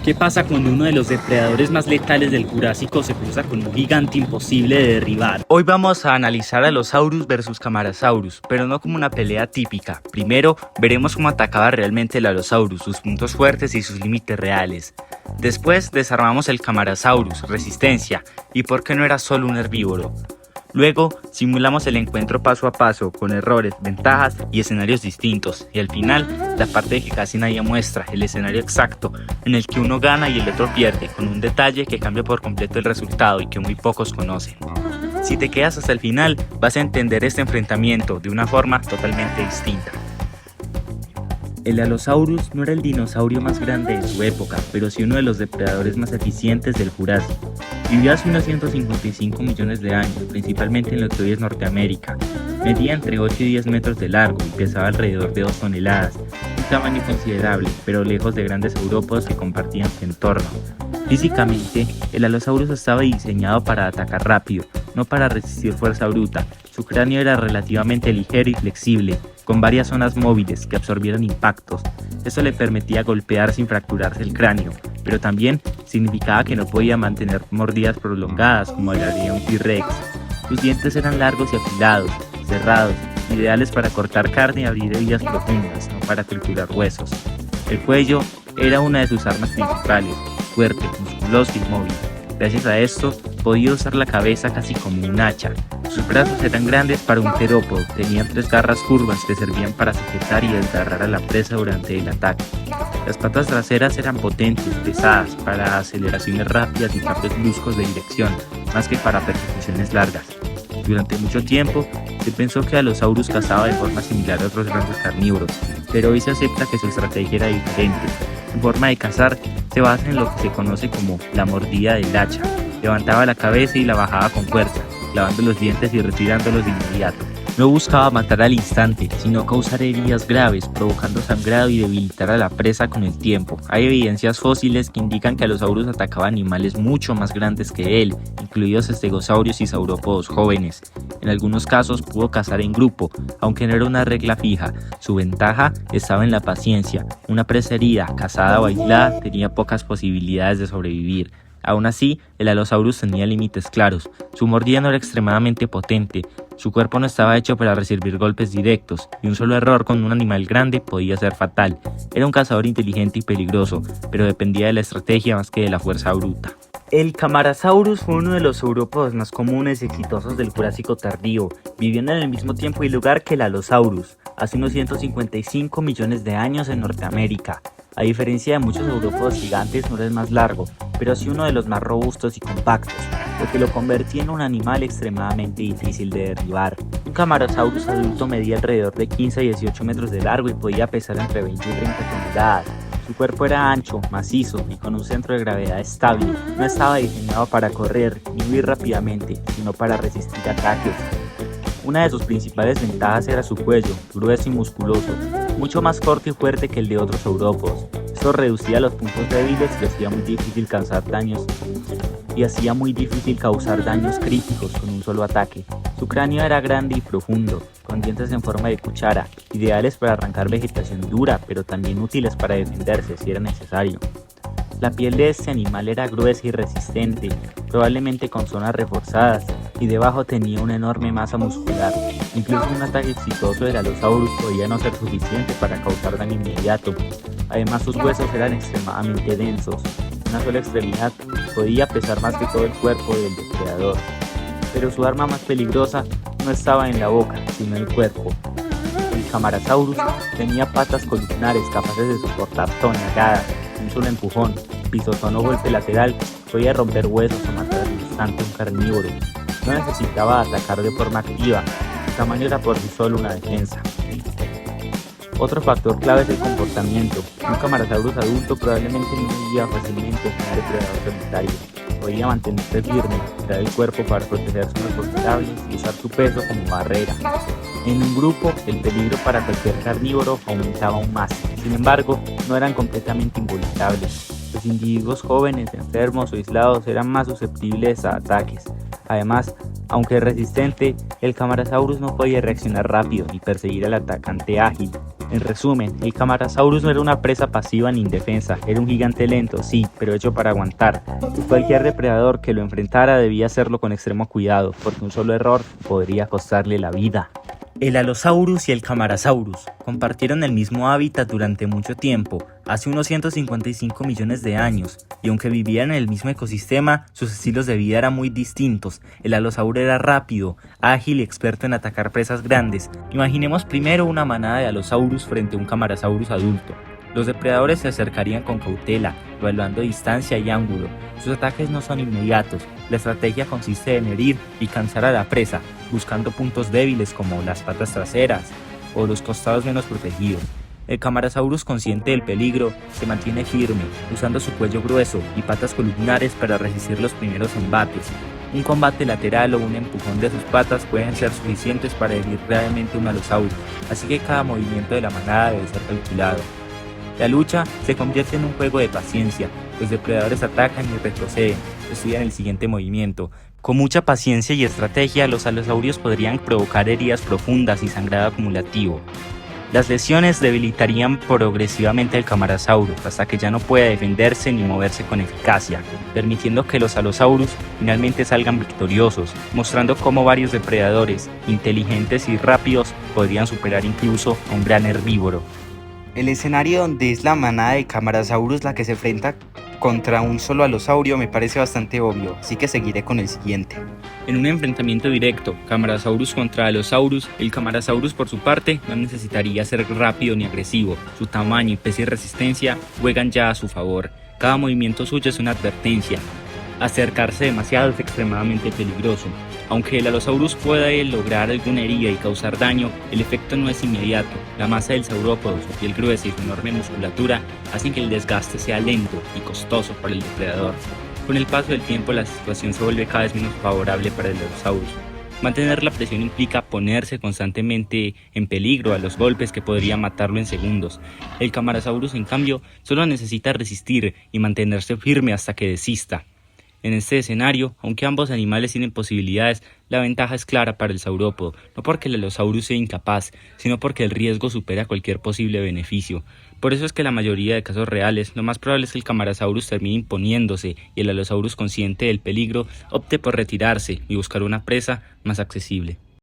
¿Qué pasa cuando uno de los depredadores más letales del Jurásico se cruza con un gigante imposible de derribar? Hoy vamos a analizar Allosaurus versus Camarasaurus, pero no como una pelea típica. Primero, veremos cómo atacaba realmente el Allosaurus, sus puntos fuertes y sus límites reales. Después, desarmamos el Camarasaurus, resistencia, y por qué no era solo un herbívoro. Luego, simulamos el encuentro paso a paso, con errores, ventajas y escenarios distintos. Y al final, la parte que casi nadie muestra, el escenario exacto, en el que uno gana y el otro pierde, con un detalle que cambia por completo el resultado y que muy pocos conocen. Si te quedas hasta el final, vas a entender este enfrentamiento de una forma totalmente distinta. El Allosaurus no era el dinosaurio más grande de su época, pero sí uno de los depredadores más eficientes del Jurásico. Vivió hace unos 155 millones de años, principalmente en lo que hoy es Norteamérica. Medía entre 8 y 10 metros de largo y pesaba alrededor de 2 toneladas, un tamaño considerable, pero lejos de grandes saurópodos que compartían su entorno. Físicamente, el Allosaurus estaba diseñado para atacar rápido, no para resistir fuerza bruta. Su cráneo era relativamente ligero y flexible, con varias zonas móviles que absorbieron impactos. Eso le permitía golpear sin fracturarse el cráneo, pero también significaba que no podía mantener mordidas prolongadas como lo haría un T-Rex. Sus dientes eran largos y afilados, cerrados, ideales para cortar carne y abrir heridas profundas, no para triturar huesos. El cuello era una de sus armas principales, fuerte, musculoso y móvil. Gracias a esto, podía usar la cabeza casi como un hacha. Sus brazos eran grandes para un terópodo, tenían 3 garras curvas que servían para sujetar y desgarrar a la presa durante el ataque. Las patas traseras eran potentes, pesadas, para aceleraciones rápidas y cambios bruscos de dirección, más que para persecuciones largas. Durante mucho tiempo, se pensó que Allosaurus cazaba de forma similar a otros grandes carnívoros, pero hoy se acepta que su estrategia era diferente. Su forma de cazar se basa en lo que se conoce como la mordida del hacha. Levantaba la cabeza y la bajaba con fuerza, clavando los dientes y retirándolos de inmediato. No buscaba matar al instante, sino causar heridas graves, provocando sangrado y debilitar a la presa con el tiempo. Hay evidencias fósiles que indican que Allosaurus atacaba animales mucho más grandes que él, incluidos estegosaurios y saurópodos jóvenes. En algunos casos pudo cazar en grupo, aunque no era una regla fija. Su ventaja estaba en la paciencia. Una presa herida, cazada o aislada, tenía pocas posibilidades de sobrevivir. Aún así, el Allosaurus tenía límites claros. Su mordida no era extremadamente potente, su cuerpo no estaba hecho para recibir golpes directos, y un solo error con un animal grande podía ser fatal. Era un cazador inteligente y peligroso, pero dependía de la estrategia más que de la fuerza bruta. El Camarasaurus fue uno de los saurópodos más comunes y exitosos del Jurásico tardío. Vivió en el mismo tiempo y lugar que el Allosaurus, hace unos 155 millones de años en Norteamérica. A diferencia de muchos saurópodos gigantes, no era el más largo, pero sí uno de los más robustos y compactos, lo que lo convertía en un animal extremadamente difícil de derribar. Un Camarasaurus adulto medía alrededor de 15 a 18 metros de largo y podía pesar entre 20 y 30 toneladas. Su cuerpo era ancho, macizo y con un centro de gravedad estable. No estaba diseñado para correr ni huir rápidamente, sino para resistir ataques. Una de sus principales ventajas era su cuello, grueso y musculoso, mucho más corto y fuerte que el de otros saurópodos. Esto reducía los puntos débiles y hacía muy difícil causar daños críticos con un solo ataque. Su cráneo era grande y profundo, con dientes en forma de cuchara, ideales para arrancar vegetación dura, pero también útiles para defenderse si era necesario. La piel de este animal era gruesa y resistente, probablemente con zonas reforzadas, y debajo tenía una enorme masa muscular. Incluso un ataque exitoso del Allosaurus podía no ser suficiente para causar daño inmediato. Además, sus huesos eran extremadamente densos. Una sola extremidad podía pesar más que todo el cuerpo del depredador. Pero su arma más peligrosa no estaba en la boca, sino en el cuerpo. El Camarasaurus tenía patas columnares capaces de soportar toneladas. Un solo empujón, pisotón o golpe lateral podía romper huesos o matar al instante un carnívoro. No necesitaba atacar de forma activa, su tamaño era por sí solo una defensa. Otro factor clave es el comportamiento. Un Camarasaurus adulto probablemente no vivía fácilmente con un depredador solitario. Podía mantenerse firme, girar el cuerpo para proteger zonas vulnerables y usar su peso como barrera. En un grupo, el peligro para cualquier carnívoro aumentaba aún más. Sin embargo, no eran completamente invulnerables. Los individuos jóvenes, enfermos o aislados eran más susceptibles a ataques. Además, aunque resistente, el Camarasaurus no podía reaccionar rápido ni perseguir al atacante ágil. En resumen, el Camarasaurus no era una presa pasiva ni indefensa, era un gigante lento, sí, pero hecho para aguantar. Y cualquier depredador que lo enfrentara debía hacerlo con extremo cuidado, porque un solo error podría costarle la vida. El Allosaurus y el Camarasaurus compartieron el mismo hábitat durante mucho tiempo, hace unos 155 millones de años, y aunque vivían en el mismo ecosistema, sus estilos de vida eran muy distintos. El Allosaurus era rápido, ágil y experto en atacar presas grandes. Imaginemos primero una manada de Allosaurus frente a un Camarasaurus adulto. Los depredadores se acercarían con cautela, evaluando distancia y ángulo. Sus ataques no son inmediatos. La estrategia consiste en herir y cansar a la presa, buscando puntos débiles como las patas traseras o los costados menos protegidos. El Camarasaurus, consciente del peligro, se mantiene firme, usando su cuello grueso y patas columnares para resistir los primeros embates. Un combate lateral o un empujón de sus patas pueden ser suficientes para herir gravemente a un Allosaurus, así que cada movimiento de la manada debe ser calculado. La lucha se convierte en un juego de paciencia. Los depredadores atacan y retroceden, estudian el siguiente movimiento. Con mucha paciencia y estrategia, los allosaurios podrían provocar heridas profundas y sangrado acumulativo. Las lesiones debilitarían progresivamente al Camarasaurus hasta que ya no pueda defenderse ni moverse con eficacia, permitiendo que los Allosaurus finalmente salgan victoriosos, mostrando cómo varios depredadores, inteligentes y rápidos, podrían superar incluso a un gran herbívoro. El escenario donde es la manada de Camarasaurus la que se enfrenta contra un solo alosaurio me parece bastante obvio, así que seguiré con el siguiente. En un enfrentamiento directo, Camarasaurus contra Allosaurus, el Camarasaurus por su parte no necesitaría ser rápido ni agresivo. Su tamaño y peso y resistencia juegan ya a su favor. Cada movimiento suyo es una advertencia. Acercarse demasiado es extremadamente peligroso. Aunque el Allosaurus pueda lograr alguna herida y causar daño, el efecto no es inmediato. La masa del saurópodo, su piel gruesa y su enorme musculatura hacen que el desgaste sea lento y costoso para el depredador. Con el paso del tiempo, la situación se vuelve cada vez menos favorable para el Allosaurus. Mantener la presión implica ponerse constantemente en peligro a los golpes que podrían matarlo en segundos. El Camarasaurus, en cambio, solo necesita resistir y mantenerse firme hasta que desista. En este escenario, aunque ambos animales tienen posibilidades, la ventaja es clara para el saurópodo, no porque el Allosaurus sea incapaz, sino porque el riesgo supera cualquier posible beneficio. Por eso es que en la mayoría de casos reales, lo más probable es que el Camarasaurus termine imponiéndose y el Allosaurus, consciente del peligro, opte por retirarse y buscar una presa más accesible.